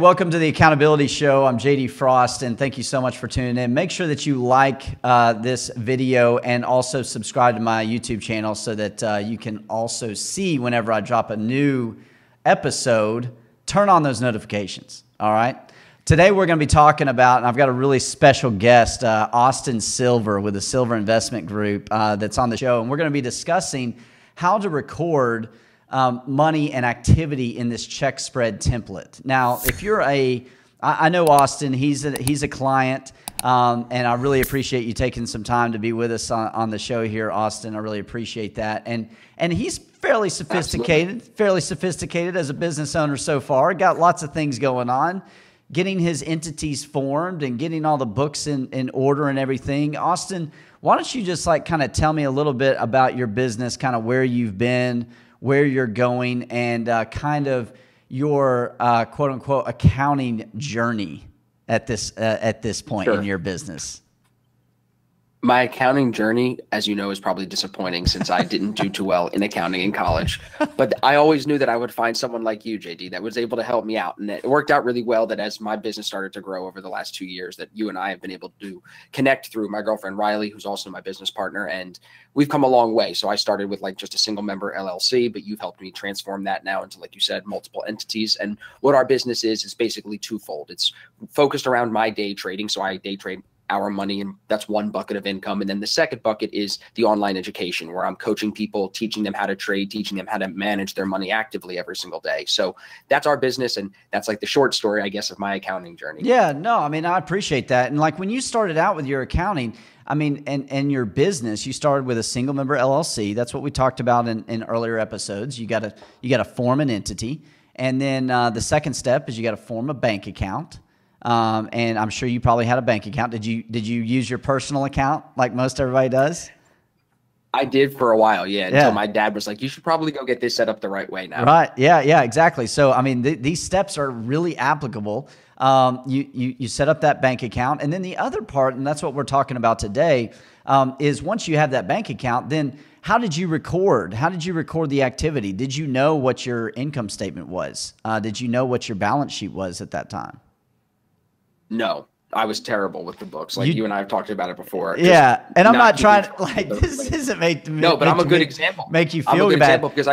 welcome to the Accountability Show. I'm JD Frost, and thank you so much for tuning in. Make sure that you like this video and also subscribe to my YouTube channel so that you can also see whenever I drop a new episode. Turn on those notifications, all right? Today we're going to be talking about, and I've got a really special guest, Austin Silver with the Silver Investment Group that's on the show, and we're going to be discussing how to record money and activity in this check spread template. Now, if you're I know Austin, he's a client, and I really appreciate you taking some time to be with us on the show here, Austin. I really appreciate that. And he's fairly sophisticated as a business owner so far. Got lots of things going on, getting his entities formed and getting all the books in order and everything. Austin, why don't you just kind of tell me a little bit about your business, kind of where you've been, where you're going, and kind of your quote-unquote accounting journey at this point in your business. My accounting journey, as you know, is probably disappointing since I didn't do too well in accounting in college. But I always knew that I would find someone like you, JD, that was able to help me out. And it worked out really well that as my business started to grow over the last 2 years, that you and I have been able to connect through my girlfriend, Riley, who's also my business partner. And we've come a long way. So I started with just a single member LLC, but you've helped me transform that now into, like you said, multiple entities. And what our business is basically twofold. It's focused around my day trading. So I day trade our money, and that's one bucket of income. And then the second bucket is the online education, where I'm coaching people, teaching them how to trade, teaching them how to manage their money actively every single day. So that's our business. And that's the short story, I guess, of my accounting journey. Yeah, no, I mean, I appreciate that. And when you started out with your accounting, I mean, and your business, you started with a single member LLC. That's what we talked about in earlier episodes. You got to form an entity. And then the second step is you got to form a bank account. And I'm sure you probably had a bank account. Did you use your personal account like most everybody does? I did for a while, yeah. Until my dad was like, "You should probably go get this set up the right way now." Right? Yeah, exactly. So I mean, these steps are really applicable. You set up that bank account, and then the other part, and that's what we're talking about today, is once you have that bank account, then how did you record? How did you record the activity? Did you know what your income statement was? Did you know what your balance sheet was at that time? No, I was terrible with the books. You and I have talked about it before. Yeah, and I'm not trying to this isn't make me. No, but I'm a good example. Make you feel I'm a good bad example because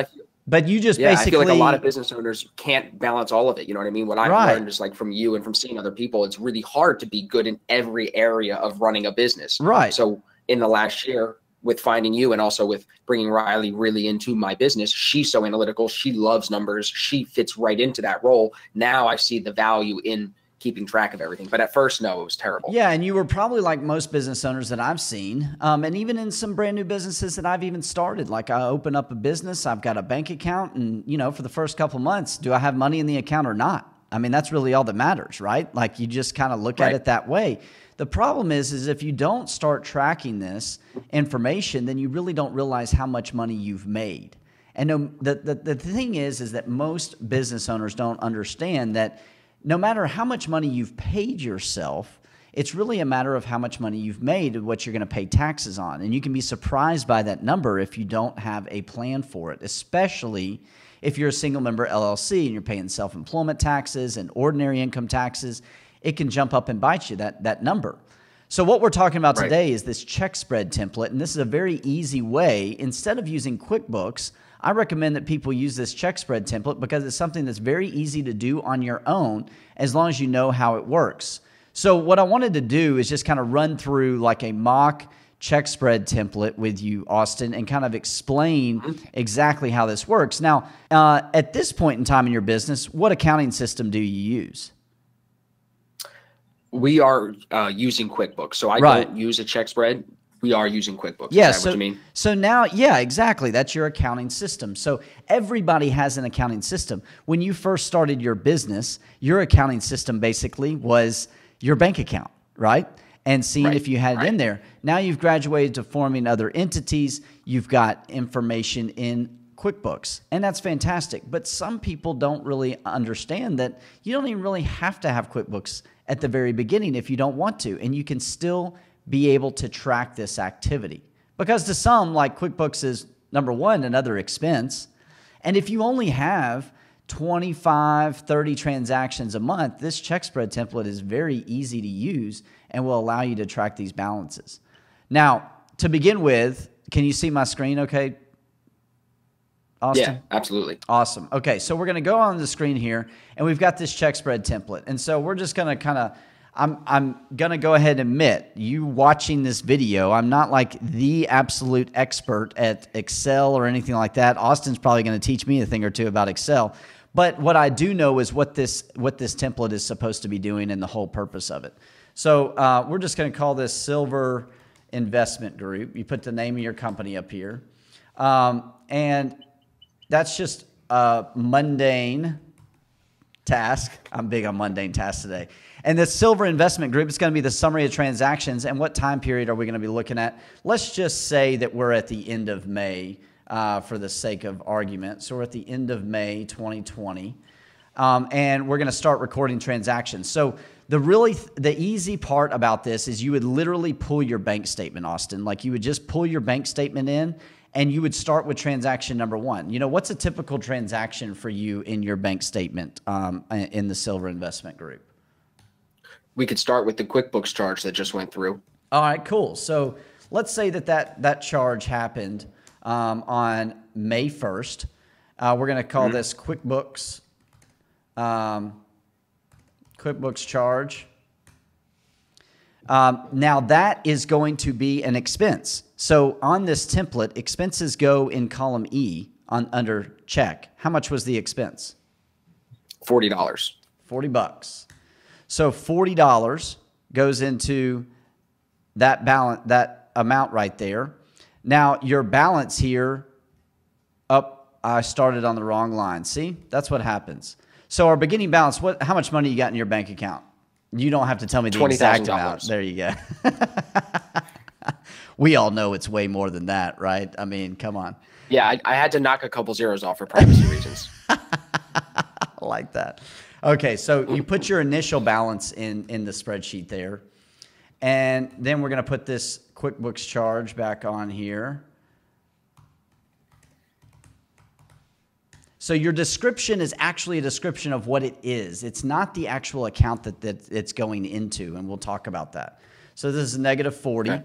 But you just basically. I feel like a lot of business owners can't balance all of it. You know what I mean? What I've learned just from you and from seeing other people, it's really hard to be good in every area of running a business. Right. So in the last year, with finding you and also with bringing Riley really into my business, she's so analytical. She loves numbers. She fits right into that role. Now I see the value in keeping track of everything. But at first, no, it was terrible. Yeah, and you were probably like most business owners that I've seen, and even in some brand new businesses that I've even started. Like I open up a business, I've got a bank account, and for the first couple months, do I have money in the account or not? I mean, that's really all that matters, right? Like you just kind of look at it that way. The problem is if you don't start tracking this information, then you really don't realize how much money you've made. And the thing is that most business owners don't understand that no matter how much money you've paid yourself, it's really a matter of how much money you've made and what you're going to pay taxes on. And you can be surprised by that number if you don't have a plan for it, especially if you're a single member LLC and you're paying self-employment taxes and ordinary income taxes. It can jump up and bite you, that number. So what we're talking about today is this check spread template, and this is a very easy way. Instead of using QuickBooks, I recommend that people use this check spread template because it's something that's very easy to do on your own as long as you know how it works. So what I wanted to do is just kind of run through like a mock check spread template with you, Austin, and kind of explain exactly how this works. Now, at this point in time in your business, what accounting system do you use? We are using QuickBooks. So I don't use a check spread. We are using QuickBooks. Yeah, Is that what you mean? So now, yeah, exactly. That's your accounting system. So everybody has an accounting system. When you first started your business, your accounting system basically was your bank account, right? And seeing if you had it in there. Now you've graduated to forming other entities. You've got information in QuickBooks, and that's fantastic. But some people don't really understand that you don't even really have to have QuickBooks at the very beginning if you don't want to, and you can still be able to track this activity. Because to some, like QuickBooks is, number one, another expense. And if you only have 25, 30 transactions a month, this check spread template is very easy to use and will allow you to track these balances. Now, to begin with, can you see my screen okay, Austin? Yeah, absolutely. Awesome. Okay, so we're going to go on the screen here, and we've got this check spread template. And so we're just going to I'm going to go ahead and admit, you watching this video, I'm not like the absolute expert at Excel or anything like that. Austin's probably going to teach me a thing or two about Excel. But what I do know is what this template is supposed to be doing and the whole purpose of it. So we're just going to call this Silver Investment Group. You put the name of your company up here. And that's just a mundane task. I'm big on mundane tasks today. And the Silver Investment Group is going to be the summary of transactions. And what time period are we going to be looking at? Let's just say that we're at the end of May for the sake of argument. So we're at the end of May 2020. And we're going to start recording transactions. So the easy part about this is you would literally pull your bank statement, Austin. Like you would just pull your bank statement in and you would start with transaction number one. You know, what's a typical transaction for you in your bank statement in the Silver Investment Group? We could start with the QuickBooks charge that just went through. All right, cool. So let's say that charge happened on May 1st. We're going to call this QuickBooks charge. Now that is going to be an expense. So on this template, expenses go in column E under check. How much was the expense? $40. $40. So $40 goes into that balance, that amount right there. Now your balance here, I started on the wrong line. See, that's what happens. So our beginning balance, how much money you got in your bank account? You don't have to tell me the exact amount. There you go. We all know it's way more than that, right? I mean, come on. Yeah, I had to knock a couple zeros off for privacy reasons. I like that. Okay, so you put your initial balance in the spreadsheet there. And then we're going to put this QuickBooks charge back on here. So your description is actually a description of what it is. It's not the actual account that it's going into, and we'll talk about that. So this is negative 40. Okay.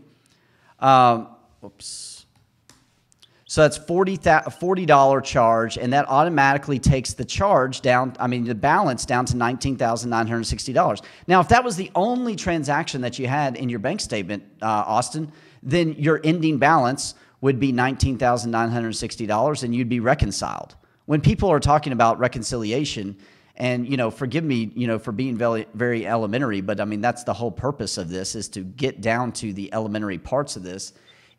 Oops. So that's $40 charge, and that automatically takes the charge down, the balance down to $19,960. Now, if that was the only transaction that you had in your bank statement, Austin, then your ending balance would be $19,960, and you'd be reconciled. When people are talking about reconciliation, and, forgive me, for being very, very elementary, but that's the whole purpose of this, is to get down to the elementary parts of this,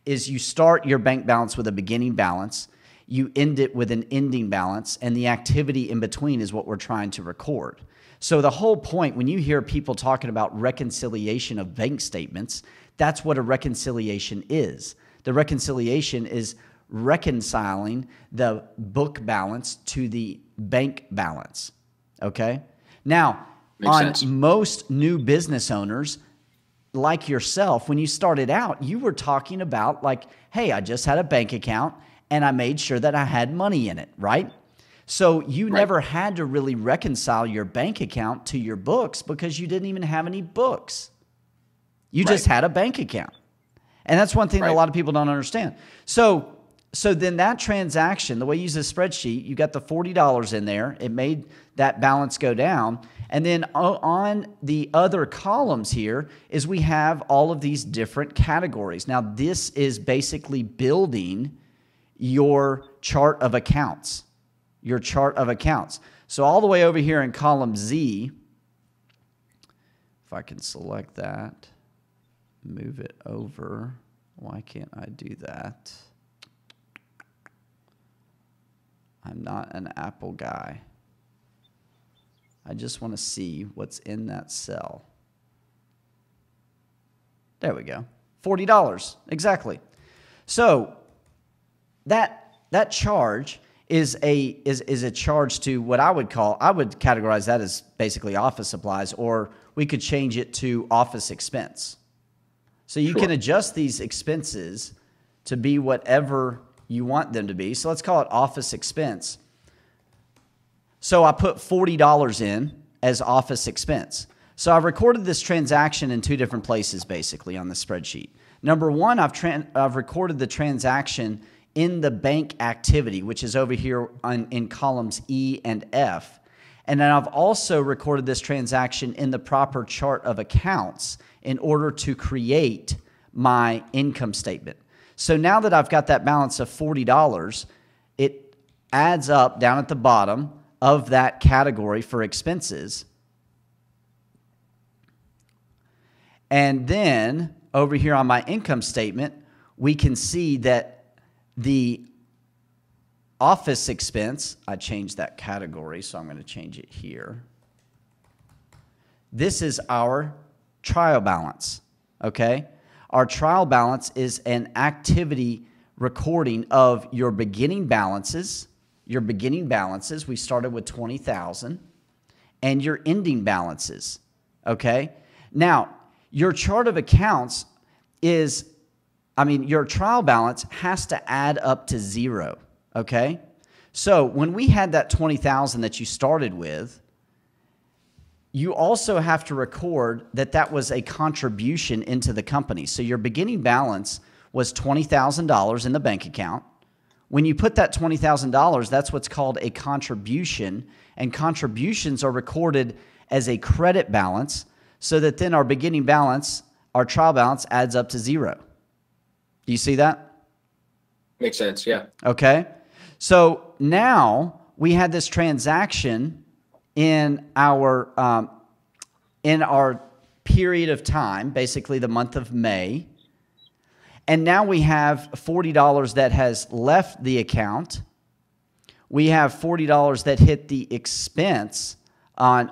is you start your bank balance with a beginning balance, you end it with an ending balance, and the activity in between is what we're trying to record. So the whole point, when you hear people talking about reconciliation of bank statements, that's what a reconciliation is. The reconciliation is reconciling the book balance to the bank balance, okay? Now, most new business owners, like yourself, when you started out, you were talking about like, hey, I just had a bank account and I made sure that I had money in it, right? So you never had to really reconcile your bank account to your books because you didn't even have any books. You just had a bank account. And that's one thing that a lot of people don't understand. So then that transaction, the way you use this spreadsheet, you got the $40 in there. It made that balance go down. And then on the other columns here is we have all of these different categories. Now, this is basically building your chart of accounts, So all the way over here in column Z, if I can select that, move it over. Why can't I do that? I'm not an Apple guy. I just want to see what's in that cell. There we go. $40, exactly. So that charge is a charge to what I would categorize that as basically office supplies, or we could change it to office expense. So you can adjust these expenses to be whatever you want them to be. So let's call it office expense. So I put $40 in as office expense. So I've recorded this transaction in two different places, basically, on the spreadsheet. Number one, I've recorded the transaction in the bank activity, which is over here in columns E and F. And then I've also recorded this transaction in the proper chart of accounts in order to create my income statement. So now that I've got that balance of $40, it adds up down at the bottom of that category for expenses. And then over here on my income statement, we can see that the office expense, I changed that category, so I'm going to change it here. This is our trial balance, okay? Our trial balance is an activity recording of your beginning balances. Your beginning balances, we started with 20,000, and your ending balances, okay? Now, your chart of accounts is, your trial balance has to add up to zero, okay? So when we had that 20,000 that you started with, you also have to record that that was a contribution into the company. So your beginning balance was $20,000 in the bank account. When you put that $20,000, that's what's called a contribution, and contributions are recorded as a credit balance so that then our beginning balance, our trial balance, adds up to zero. Do you see that? Makes sense, yeah. Okay. So now we had this transaction in our period of time, basically the month of May. And now we have $40 that has left the account. We have $40 that hit the expense on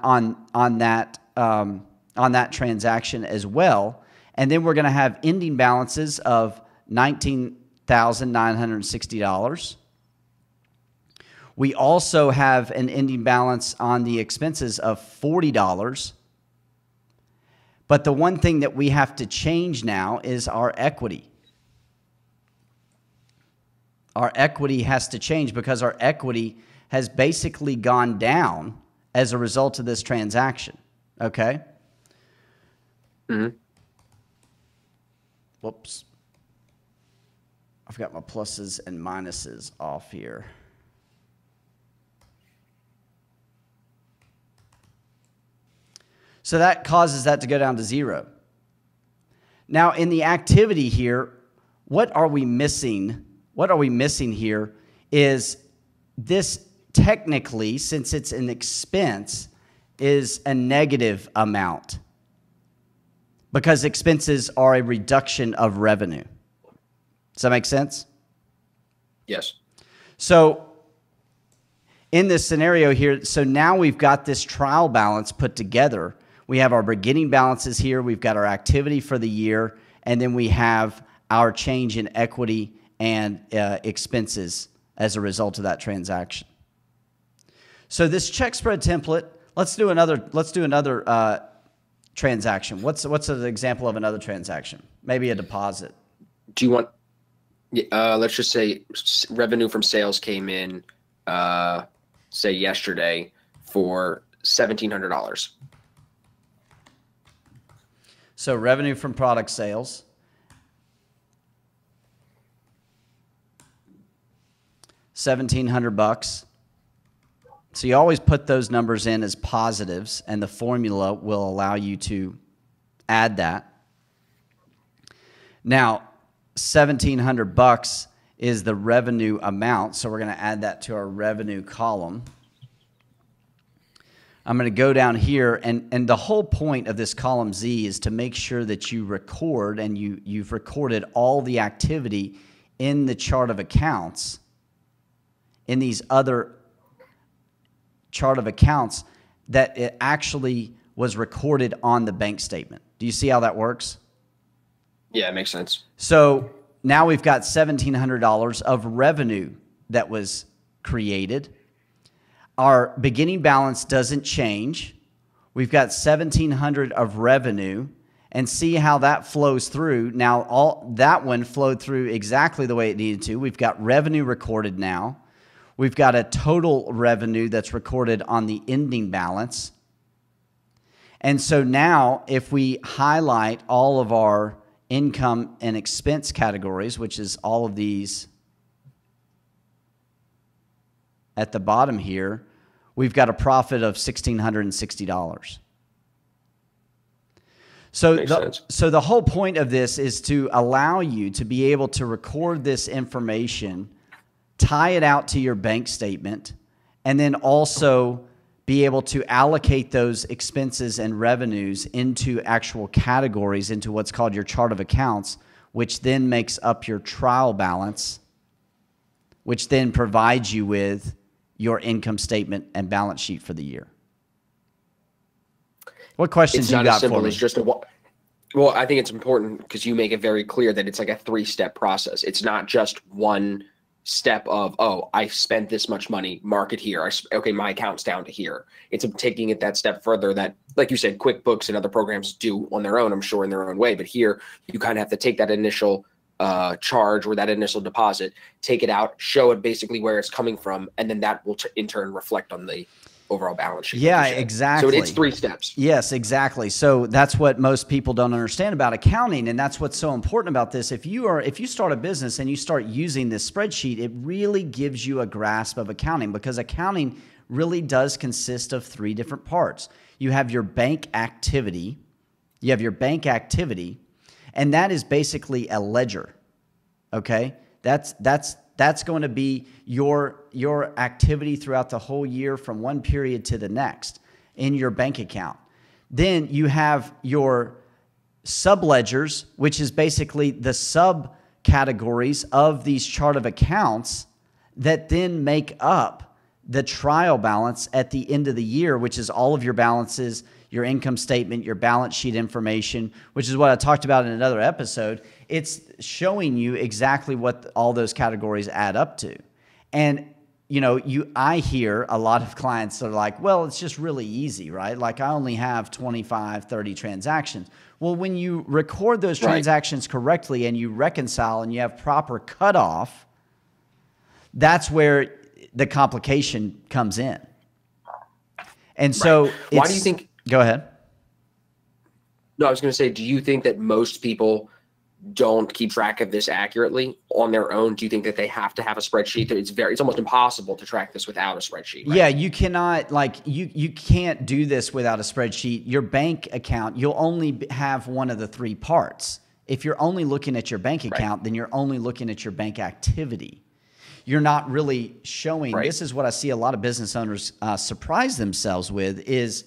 that transaction as well. And then we're going to have ending balances of $19,960. We also have an ending balance on the expenses of $40. But the one thing that we have to change now is our equity. Our equity has to change because our equity has basically gone down as a result of this transaction. Okay? Mm-hmm. Whoops. I've got my pluses and minuses off here. So that causes that to go down to zero. Now, in the activity here, what are we missing? What are we missing here is this technically, since it's an expense, is a negative amount because expenses are a reduction of revenue. Does that make sense? Yes. So in this scenario here, so now we've got this trial balance put together. We have our beginning balances here. We've got our activity for the year. And then we have our change in equity and expenses as a result of that transaction. So this check spread template, let's do another transaction. What's an example of another transaction? Maybe a deposit. Do you want, let's just say revenue from sales came in, say yesterday for $1,700. So revenue from product sales. $1,700. So you always put those numbers in as positives, and the formula will allow you to add that. Now, $1,700 is the revenue amount, so we're going to add that to our revenue column. I'm going to go down here, and the whole point of this column Z is to make sure that you record, and you've recorded all the activity in the chart of accounts, in these other chart of accounts, that it actually was recorded on the bank statement. Do you see how that works? Yeah, it makes sense. So now we've got $1,700 of revenue that was created. Our beginning balance doesn't change. We've got $1,700 of revenue, and see how that flows through. Now, that one flowed through exactly the way it needed to. We've got revenue recorded now. We've got a total revenue that's recorded on the ending balance. And so now if we highlight all of our income and expense categories, which is all of these at the bottom here, we've got a profit of $1,660. So the whole point of this is to allow you to be able to record this information, tie it out to your bank statement, and then also be able to allocate those expenses and revenues into actual categories, into what's called your chart of accounts, which then makes up your trial balance, which then provides you with your income statement and balance sheet for the year. What questions you got for me? It's just well, I think it's important because you make it very clear that it's like a 3-step process. It's not just one step of, oh, I spent this much money, mark it here. Okay, my account's down to here. It's taking it that step further that, like you said, QuickBooks and other programs do on their own, I'm sure in their own way. But here, you kind of have to take that initial charge or that initial deposit, take it out, show it basically where it's coming from, and then that will in turn reflect on the overall balance sheet. Yeah, exactly. So it's 3 steps. Yes, exactly. So that's what most people don't understand about accounting, and that's what's so important about this. If you start a business and you start using this spreadsheet, it really gives you a grasp of accounting, because accounting really does consist of 3 different parts. You have your bank activity, and that is basically a ledger. Okay? That's going to be your activity throughout the whole year from one period to the next in your bank account. Then you have your subledgers, which is basically the subcategories of these chart of accounts that then make up the trial balance at the end of the year, which is all of your balances, your income statement, your balance sheet information, which is what I talked about in another episode. It's showing you exactly what all those categories add up to. And, I hear a lot of clients that are like, well, it's just really easy, right? Like I only have 25, 30 transactions. Well, when you record those transactions correctly and you reconcile and you have proper cutoff, that's where the complication comes in. And so why do you think... Go ahead. No, I was going to say, do you think that most people don't keep track of this accurately on their own? Do you think that they have to have a spreadsheet? That it's almost impossible to track this without a spreadsheet. Right? Yeah, you cannot, you can't do this without a spreadsheet. Your bank account, you'll only have one of the 3 parts. If you're only looking at your bank account, then you're only looking at your bank activity. You're not really showing, this is what I see a lot of business owners surprise themselves with, is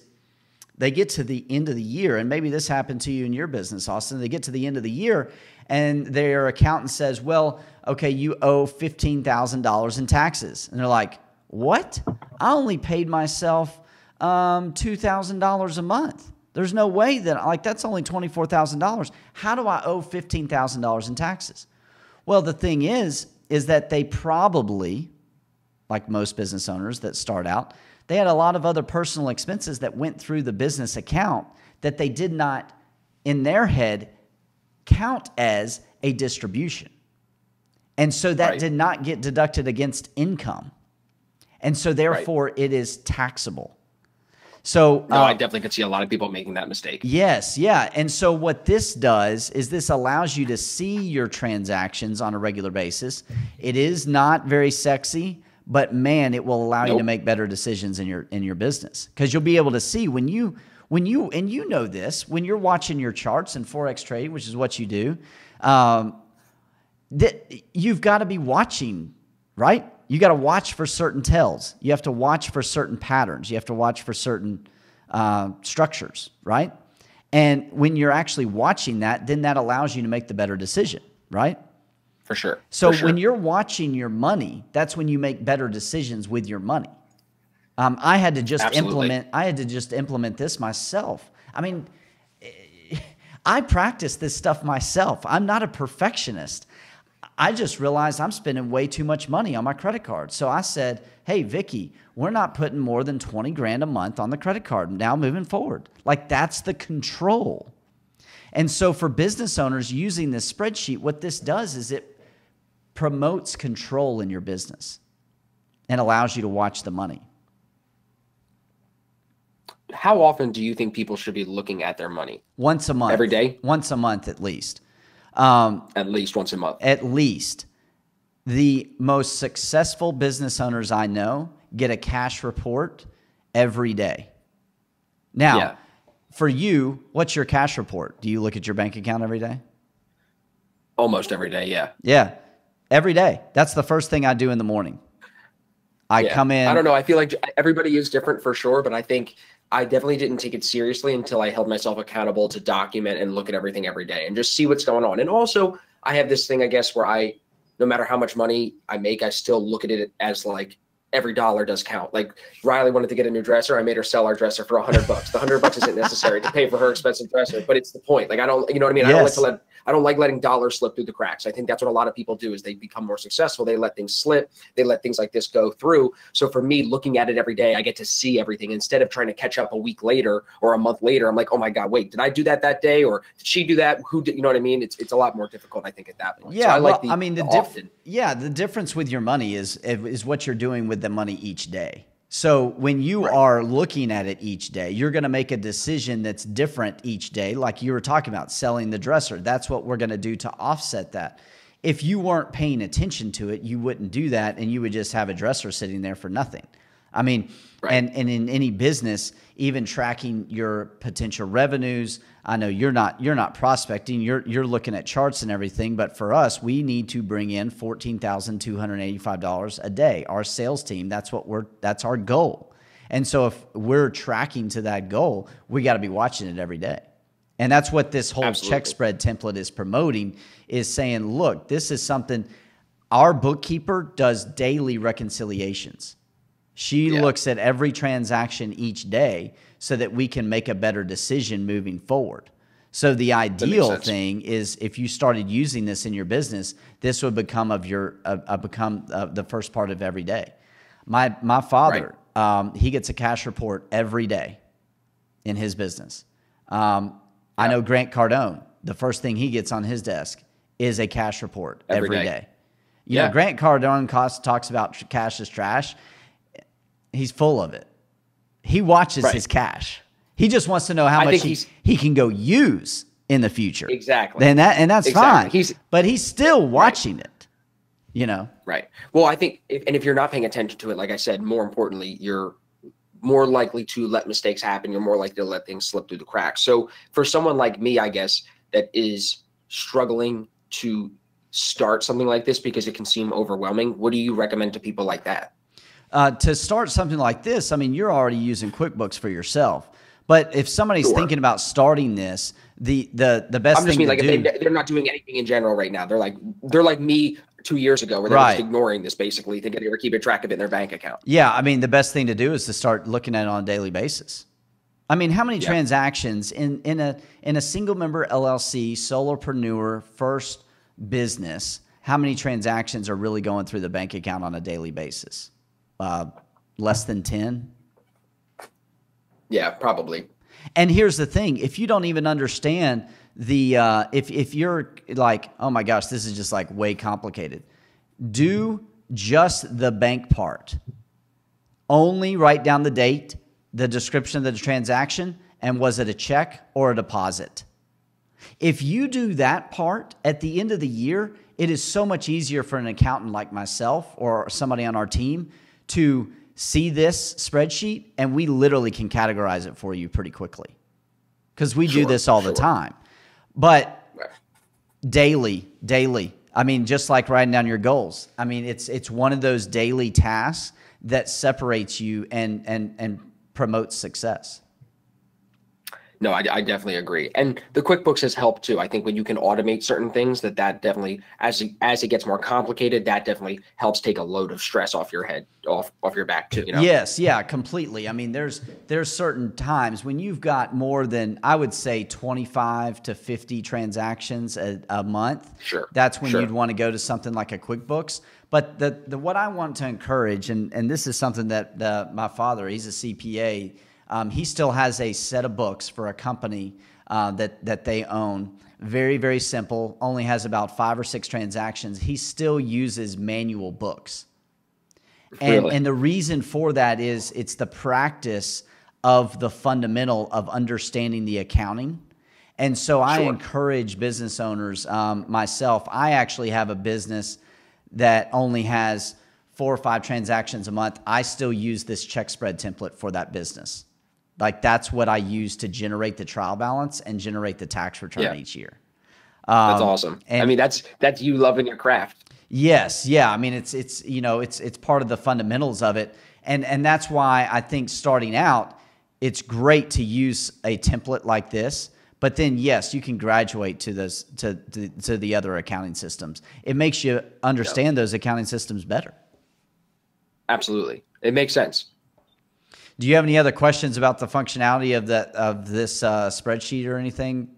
they get to the end of the year, and maybe this happened to you in your business, Austin. They get to the end of the year, and their accountant says, well, okay, you owe $15,000 in taxes. And they're like, what? I only paid myself $2,000 a month. There's no way that, that's only $24,000. How do I owe $15,000 in taxes? Well, the thing is that they probably, like most business owners that start out, they had a lot of other personal expenses that went through the business account that they did not, in their head, count as a distribution. And so that did not get deducted against income. And so therefore it is taxable. So no, I definitely could see a lot of people making that mistake. Yes, yeah. And so what this does is this allows you to see your transactions on a regular basis. It is not very sexy, but man, it will allow you to make better decisions in your business, because you'll be able to see when you and you know this, when you're watching your charts in Forex trading, which is what you do, that you've got to be watching, right? You got to watch for certain tells. You have to watch for certain patterns. You have to watch for certain structures, right? And when you're actually watching that, then that allows you to make the better decision, right? For sure. So when you're watching your money, that's when you make better decisions with your money. I had to just implement this myself. I mean, I practice this stuff myself. I'm not a perfectionist. I just realized I'm spending way too much money on my credit card. So I said, hey, Vicky, we're not putting more than 20 grand a month on the credit card now moving forward. That's the control. And so for business owners using this spreadsheet, what this does is it promotes control in your business. and allows you to watch the money. How often do you think people should be looking at their money? Once a month. Every day? Once a month at least. At least once a month. At least. The most successful business owners I know get a cash report every day. Now, for you, what's your cash report? Do you look at your bank account every day? Almost every day, yeah. Yeah, every day. That's the first thing I do in the morning. I come in. I don't know. I feel like everybody is different for sure, but I think I definitely didn't take it seriously until I held myself accountable to document and look at everything every day and just see what's going on. And also, I have this thing, I guess, where no matter how much money I make, I still look at it as like every dollar does count. Like Riley wanted to get a new dresser. I made her sell our dresser for $100. The $100 isn't necessary to pay for her expensive dresser, but it's the point. Like, I don't, you know what I mean? Yes. I don't like letting dollars slip through the cracks. I think that's what a lot of people do is they become more successful. They let things slip. They let things like this go through. So for me, looking at it every day, I get to see everything instead of trying to catch up a week later or a month later. I'm like, oh my God, wait, did I do that day? Or did she do that? Who did, you know what I mean? It's a lot more difficult, I think, at that point. Yeah. So the difference with your money is what you're doing with the money each day. So when you are looking at it each day, you're going to make a decision that's different each day. Like you were talking about selling the dresser. That's what we're going to do to offset that. If you weren't paying attention to it, you wouldn't do that. And you would just have a dresser sitting there for nothing. I mean, and in any business, even tracking your potential revenues, I know you're not prospecting, you're looking at charts and everything, but for us, we need to bring in $14,285 a day. Our sales team, that's our goal. And so if we're tracking to that goal, we got to be watching it every day. And that's what this whole check spread template is promoting, is saying, look, this is something our bookkeeper does daily reconciliations. She looks at every transaction each day so that we can make a better decision moving forward. So the ideal thing is if you started using this in your business, this would become the first part of every day. My father, he gets a cash report every day in his business. I know Grant Cardone, the first thing he gets on his desk is a cash report every day. You know, Grant Cardone talks about cash is trash. He's full of it. He watches his cash. He just wants to know how much he can go use in the future. Exactly. And that's fine. But he's still watching it, you know? Right. Well, I think, if you're not paying attention to it, like I said, more importantly, you're more likely to let mistakes happen. You're more likely to let things slip through the cracks. So for someone like me, I guess, that is struggling to start something like this because it can seem overwhelming, what do you recommend to people like that? To start something like this, I mean, you're already using QuickBooks for yourself. But if somebody's thinking about starting this, the best thing to do. If they're not doing anything in general right now. They're like me 2 years ago, where they're just ignoring this, basically thinking they were keeping track of it in their bank account. Yeah, I mean, the best thing to do is to start looking at it on a daily basis. I mean, how many transactions in a single member LLC, solopreneur, first business? How many transactions are really going through the bank account on a daily basis? Less than 10? Yeah, probably. And here's the thing. If you don't even understand if you're like, oh my gosh, this is just like way complicated, do just the bank part. Only write down the date, the description of the transaction, and was it a check or a deposit? If you do that part at the end of the year, it is so much easier for an accountant like myself or somebody on our team to see this spreadsheet, and we literally can categorize it for you pretty quickly because we do this all the time. But daily, I mean, just like writing down your goals. I mean, it's one of those daily tasks that separates you and promotes success. No, I definitely agree. And the QuickBooks has helped too. I think when you can automate certain things, that definitely, as it gets more complicated, that definitely helps take a load of stress off your head, off your back too. You know? Yes, yeah, completely. I mean, there's certain times when you've got more than, I would say, 25 to 50 transactions a month. Sure. That's when you'd want to go to something like a QuickBooks. But what I want to encourage, and this is something that my father, he's a CPA. He still has a set of books for a company that they own. Very, very simple. Only has about 5 or 6 transactions. He still uses manual books. Really? And the reason for that is it's the practice of the fundamental of understanding the accounting. And so I Sure. encourage business owners, myself, I actually have a business that only has 4 or 5 transactions a month. I still use this check spread template for that business. Like that's what I use to generate the trial balance and generate the tax return each year. That's awesome. I and- mean, that's you loving your craft. Yes, yeah. I mean, it's you know, it's part of the fundamentals of it, and that's why I think starting out, it's great to use a template like this. But then, yes, you can graduate to this to the other accounting systems. It makes you understand those accounting systems better. Absolutely, it makes sense. Do you have any other questions about the functionality of this spreadsheet or anything?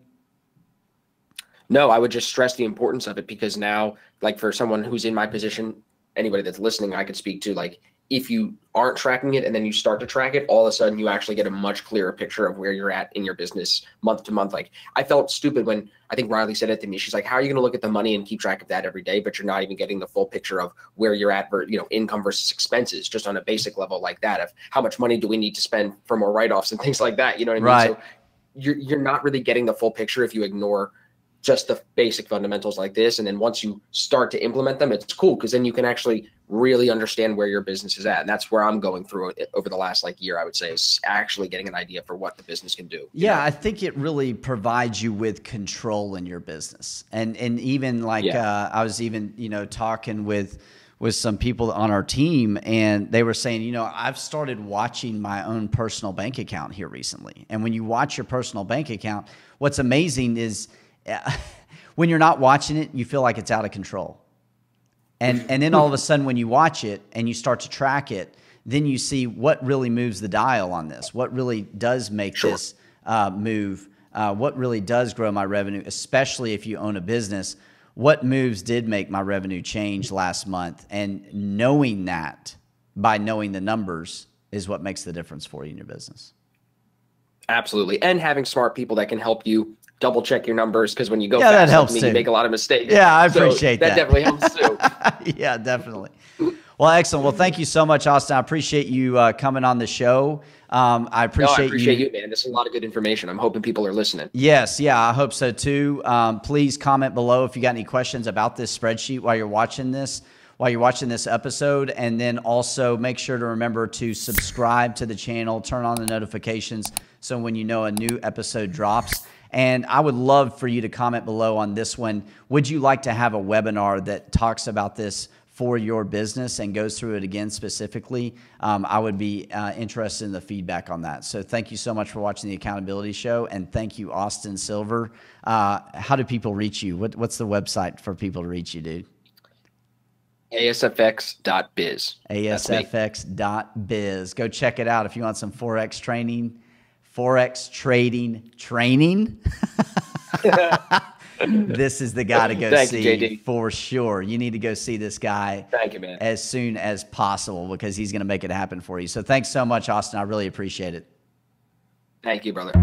No, I would just stress the importance of it because now, like for someone who's in my position, anybody that's listening, I could speak to, like, if you aren't tracking it and then you start to track it, all of a sudden you actually get a much clearer picture of where you're at in your business month to month. Like I felt stupid when I think Riley said it to me. She's like, how are you going to look at the money and keep track of that every day, but you're not even getting the full picture of where you're at for, income versus expenses, just on a basic level like that of how much money do we need to spend for more write-offs and things like that. You know what I mean? Right. So you're not really getting the full picture if you ignore just the basic fundamentals like this. And then once you start to implement them, it's cool because then you can actually really understand where your business is at. And that's where I'm going through it over the last year, I would say, is actually getting an idea for what the business can do. Yeah, I think it really provides you with control in your business. And even I was even, talking with some people on our team, and they were saying, I've started watching my own personal bank account here recently. And when you watch your personal bank account, what's amazing is when you're not watching it, you feel like it's out of control. And then all of a sudden when you watch it and you start to track it, then you see what really moves the dial on this, what really does make this move, what really does grow my revenue, especially if you own a business. What moves did make my revenue change last month? And knowing that by knowing the numbers is what makes the difference for you in your business. Absolutely. And having smart people that can help you double check your numbers, because when you go fast, that helps you too. make a lot of mistakes. Yeah, I appreciate that. That definitely helps too. Yeah, definitely. Well, excellent. Well, thank you so much, Austin. I appreciate you coming on the show. I appreciate you, man. This is a lot of good information. I'm hoping people are listening. Yes, yeah, I hope so too. Please comment below if you got any questions about this spreadsheet while you're watching this episode. And then also make sure to remember to subscribe to the channel, turn on the notifications so when you know a new episode drops. And I would love for you to comment below on this one. Would you like to have a webinar that talks about this for your business and goes through it again specifically? I would be interested in the feedback on that. So thank you so much for watching the Accountability Show. And thank you, Austin Silver. How do people reach you? What's the website for people to reach you, dude? ASFX.biz. ASFX.biz. Go check it out if you want some Forex training. Forex trading training. This is the guy to go see JD. For sure. You need to go see this guy. Thank you, man. As soon as possible because he's going to make it happen for you. So thanks so much, Austin. I really appreciate it. Thank you, brother.